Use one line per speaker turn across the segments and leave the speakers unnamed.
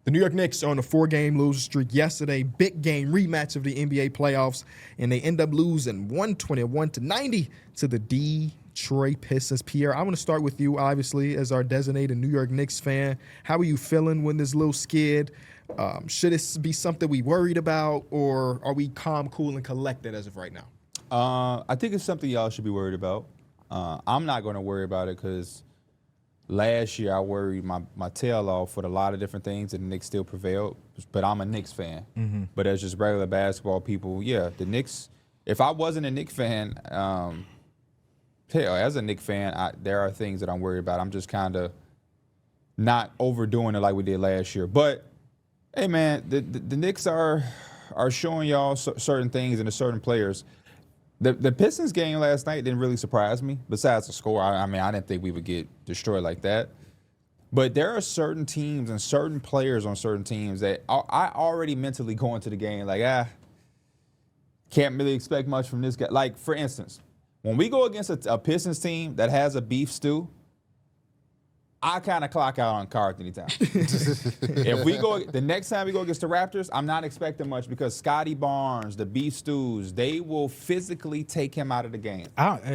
The New York Knicks are on a 4-game losing streak yesterday. Big game rematch of the NBA playoffs, and they end up losing 121-90 to the Detroit Pistons. Pierre, I want to start with you, obviously, as our designated New York Knicks fan. How are you feeling when this little skid? Should it be something we worried about, or are we calm, cool, and collected as of right now?
I think it's something y'all should be worried about. I'm not going to worry about it because last year I worried my tail off for a lot of different things, and the Knicks still prevailed. But I'm a Knicks fan. Mm-hmm. But as just regular basketball people, yeah, the Knicks. If I wasn't a Knicks fan, hell, as a Knicks fan, there are things that I'm worried about. I'm just kind of not overdoing it like we did last year. But hey, man, the Knicks are showing y'all certain things and the certain players. The Pistons game last night didn't really surprise me. Besides the score, I mean, I didn't think we would get destroyed like that. But there are certain teams and certain players on certain teams that I already mentally go into the game like, can't really expect much from this guy. Like, for instance, when we go against a Pistons team that has a beef stew, I kind of clock out on Karl-Anthony Towns. If we go, the next time we go against the Raptors, I'm not expecting much because Scotty Barnes, the Beef Stews, they will physically take him out of the game.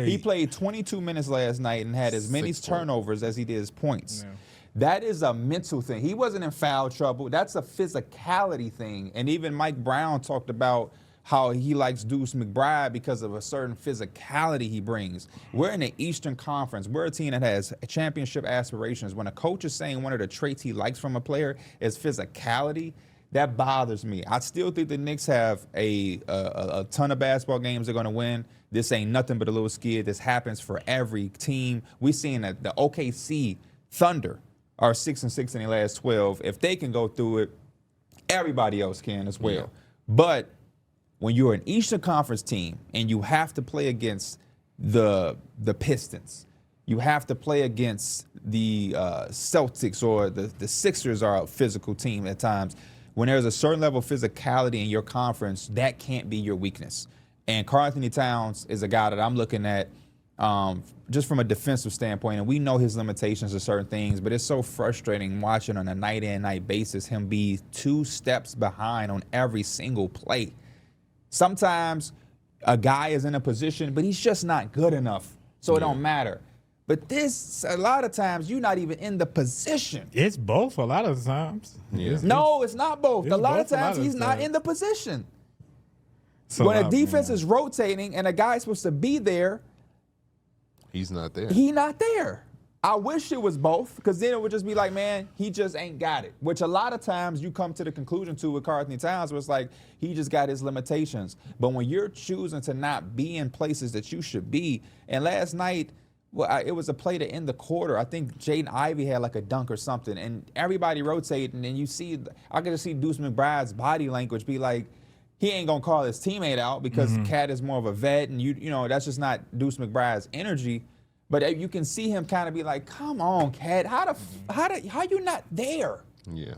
He played 22 minutes last night and had as many turnovers as he did his points. Yeah. That is a mental thing. He wasn't in foul trouble. That's a physicality thing. And even Mike Brown talked about how he likes Deuce McBride because of a certain physicality he brings. We're in the Eastern Conference. We're a team that has championship aspirations. When a coach is saying one of the traits he likes from a player is physicality, that bothers me. I still think the Knicks have a ton of basketball games they're going to win. This ain't nothing but a little skid. This happens for every team. We've seen that the OKC Thunder are 6-6 in their last 12. If they can go through it, everybody else can as well. Yeah. But when you're an Eastern Conference team and you have to play against the Pistons, you have to play against the Celtics, or the Sixers are a physical team at times. When there's a certain level of physicality in your conference, that can't be your weakness. And Karl-Anthony Towns is a guy that I'm looking at just from a defensive standpoint, and we know his limitations of certain things, but it's so frustrating watching on a night-in, night basis him be 2 steps behind on every single play. Sometimes a guy is in a position, but he's just not good enough, so it don't matter. But this, a lot of times, you're not even in the position.
It's both a lot of times.
Yeah. No, it's not both. A lot of times, he's not in the position. So when a defense is rotating and a guy's supposed to be there,
he's not there.
He's not there. I wish it was both, because then it would just be like, man, he just ain't got it. Which a lot of times you come to the conclusion to with Karl-Anthony Towns, where it's like he just got his limitations. But when you're choosing to not be in places that you should be, and last night, it was a play to end the quarter. I think Jaden Ivey had like a dunk or something, and everybody rotating, and you see, I could just see Deuce McBride's body language be like, he ain't gonna call his teammate out because Cat is more of a vet, and you know that's just not Deuce McBride's energy. But you can see him kind of be like, "Come on, Cat, how you not there?"
Yeah.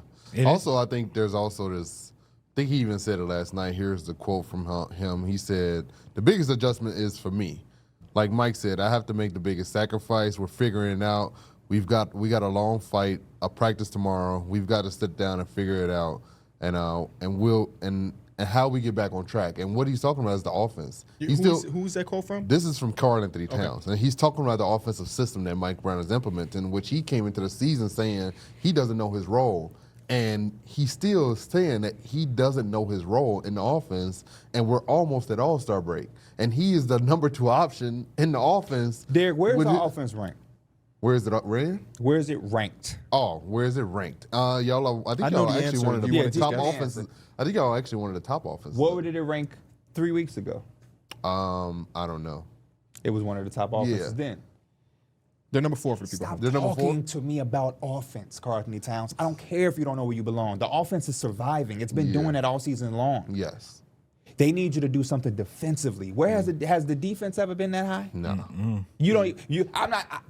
Also, I think there's also this. I think he even said it last night. Here's the quote from him. He said, "The biggest adjustment is for me. Like Mike said, I have to make the biggest sacrifice. We're figuring it out. We got a long fight, a practice tomorrow. We've got to sit down and figure it out, and how we get back on track." And what he's talking about is the offense.
Who's that quote from?
This is from Karl-Anthony Towns. Okay. And he's talking about the offensive system that Mike Brown is implementing, which he came into the season saying he doesn't know his role. And he's still saying that he doesn't know his role in the offense, and we're almost at All-Star break. And he is the number 2 option in the offense.
Derek, where's the offense ranked?
Where is it ranked?
Where is it ranked?
Oh, where is it ranked? I think y'all actually one of the top offenses. I think y'all actually one of the top offenses.
What did it rank 3 weeks ago?
I don't know.
It was one of the top offenses then.
They're number 4 for people.
Stop talking to me about offense, Karl-Anthony Towns. I don't care if you don't know where you belong. The offense is surviving. It's been doing that all season long.
Yes.
They need you to do something defensively. Where has the defense ever been that high?
No.
You don't.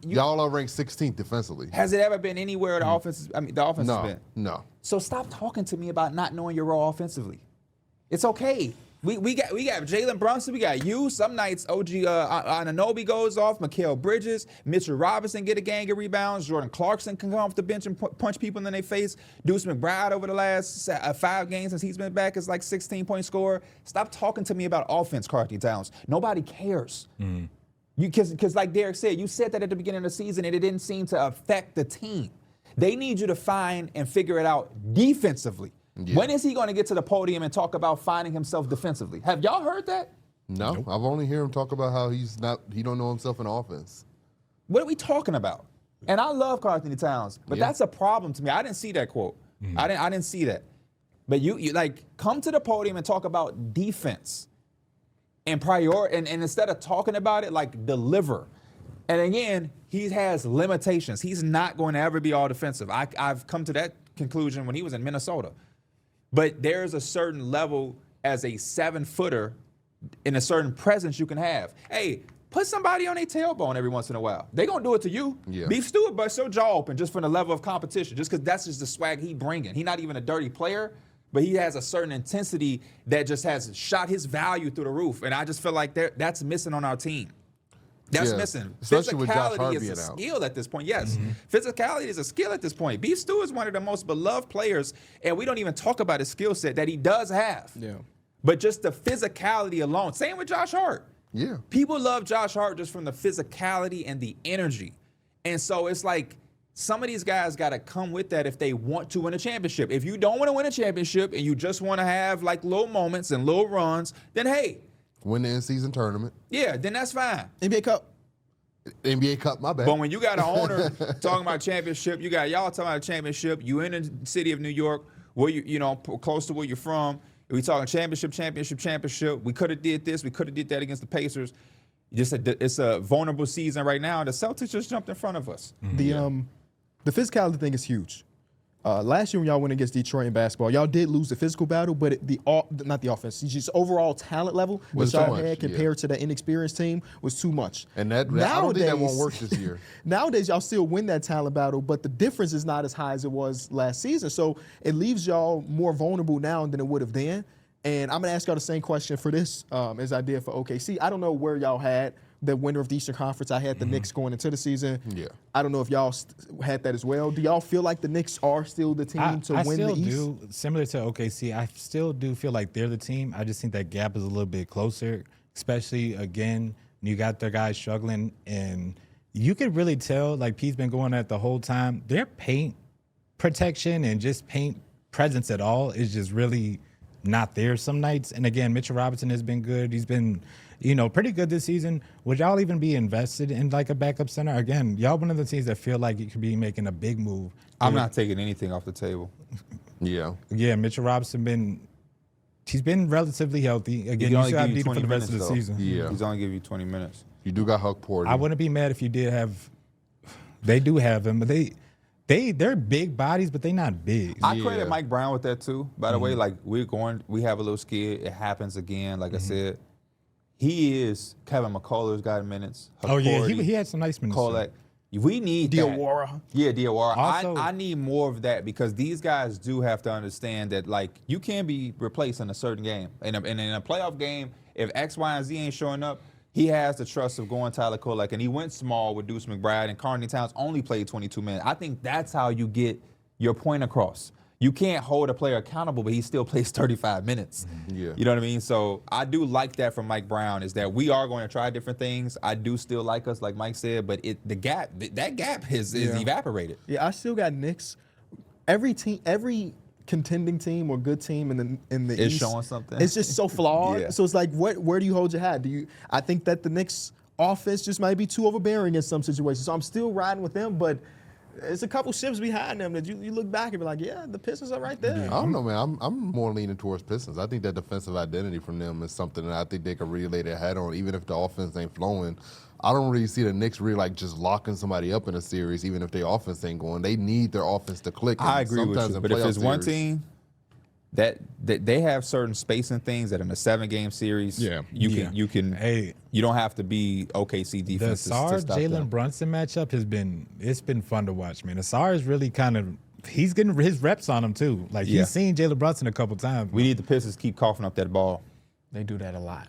Y'all are ranked 16th defensively.
Has it ever been anywhere the offense? The offense has been.
No.
So stop talking to me about not knowing your role offensively. It's okay. We got Jalen Brunson. We got you. Some nights OG Anunoby goes off. Mikal Bridges, Mitchell Robinson get a gang of rebounds. Jordan Clarkson can come off the bench and punch people in their face. Deuce McBride over the last 5 games since he's been back is like 16-point scorer. Stop talking to me about offense, Karl-Anthony Towns. Nobody cares. Because like Derek said, you said that at the beginning of the season and it didn't seem to affect the team. They need you to find and figure it out defensively. Yeah. When is he going to get to the podium and talk about finding himself defensively? Have y'all heard that?
No, nope. I've only heard him talk about how he don't know himself in offense.
What are we talking about? And I love Karl-Anthony Towns, but that's a problem to me. I didn't see that quote. I didn't see that. But you like come to the podium and talk about defense and and instead of talking about it, like deliver. And again, he has limitations. He's not going to ever be all defensive. I've come to that conclusion when he was in Minnesota. But there's a certain level as a 7-footer in a certain presence you can have. Hey, put somebody on their tailbone every once in a while. They're going to do it to you. Yeah. Beef Stewart busts your jaw open just from the level of competition, just because that's just the swag he bringing. He's not even a dirty player, but he has a certain intensity that just has shot his value through the roof. And I just feel like that's missing on our team. That's missing.
Especially with Josh Hart
Physicality is a skill at this point. Yes, physicality is a skill at this point. Beef Stew is one of the most beloved players, and we don't even talk about his skill set that he does have. Yeah. But just the physicality alone. Same with Josh Hart.
Yeah.
People love Josh Hart just from the physicality and the energy. And so it's like some of these guys got to come with that if they want to win a championship. If you don't want to win a championship and you just want to have like little moments and little runs, then hey,
win the in-season tournament.
Yeah, then that's fine.
NBA Cup.
NBA Cup, my bad.
But when you got an owner talking about championship, you got y'all talking about a championship, you in the city of New York, where you know, close to where you're from, we talking championship. We could have did this, we could have did that against the Pacers. It's a vulnerable season right now. The Celtics just jumped in front of us.
The physicality thing is huge. Last year when y'all went against Detroit in basketball, y'all did lose the physical battle, but not the offense, just overall talent level that y'all had compared to the inexperienced team was too much.
And I don't think that won't work this year.
Nowadays, y'all still win that talent battle, but the difference is not as high as it was last season. So it leaves y'all more vulnerable now than it would have then. And I'm going to ask y'all the same question for this as I did for OKC. I don't know where y'all had the winner of the Eastern Conference. I had the Knicks going into the season. Yeah. I don't know if y'all had that as well. Do y'all feel like the Knicks are still the team to win the East?
I still do. Similar to OKC, I still do feel like they're the team. I just think that gap is a little bit closer, especially, again, you got their guys struggling, and you could really tell, like Pete's been going at the whole time, their paint protection and just paint presence at all is just really not there some nights. And again, Mitchell Robinson has been good. He's been, pretty good this season. Would y'all even be invested in like a backup center? Again, y'all one of the teams that feel like you could be making a big move.
I'm not taking anything off the table.
Yeah.
Yeah, Mitchell Robinson he's been relatively healthy. Again, you still have need for the rest of the season.
Yeah. He's only give you 20 minutes.
You do got Huck Porter.
I wouldn't be mad if you did have they do have him, but they're big bodies, but they're not big.
I credit Mike Brown with that too. By the way, like we have a little skid. It happens again. Like I said, he is Kevin McCullough's got minutes.
He had some nice minutes.
Kolak. We need
Diawara.
Diawara.
Also,
I need more of that because these guys do have to understand that like you can be replaced in a certain game. And in a playoff game, if X, Y, and Z ain't showing up, he has the trust of going Tyler Kolak, and he went small with Deuce McBride, and Karl-Anthony Towns only played 22 minutes. I think that's how you get your point across. You can't hold a player accountable, but he still plays 35 minutes. Yeah. You know what I mean? So I do like that from Mike Brown, is that we are going to try different things. I do still like us, like Mike said, but that gap is evaporated.
Yeah, I still got Knicks. Every contending team or good team in the
East,
East,
showing something.
It's just so flawed. So it's like, where do you hold your hat? I think that the Knicks offense just might be too overbearing in some situations. So I'm still riding with them, but it's a couple ships behind them that you look back and be like, yeah, the Pistons are right there.
I don't know, man. I'm more leaning towards Pistons. I think that defensive identity from them is something that I think they could really lay their hat on, even if the offense ain't flowing. I don't really see the Knicks really like just locking somebody up in a series, even if their offense ain't going. They need their offense to click.
I agree with you, but if there's one team that they have certain spacing things that in a 7-game series, you don't have to be OKC defense.
The Asar Jalen Brunson matchup it's been fun to watch, man. Asar is really he's getting his reps on him too. Like he's seen Jalen Brunson a couple times.
We need the Pistons to keep coughing up that ball.
They do that a lot.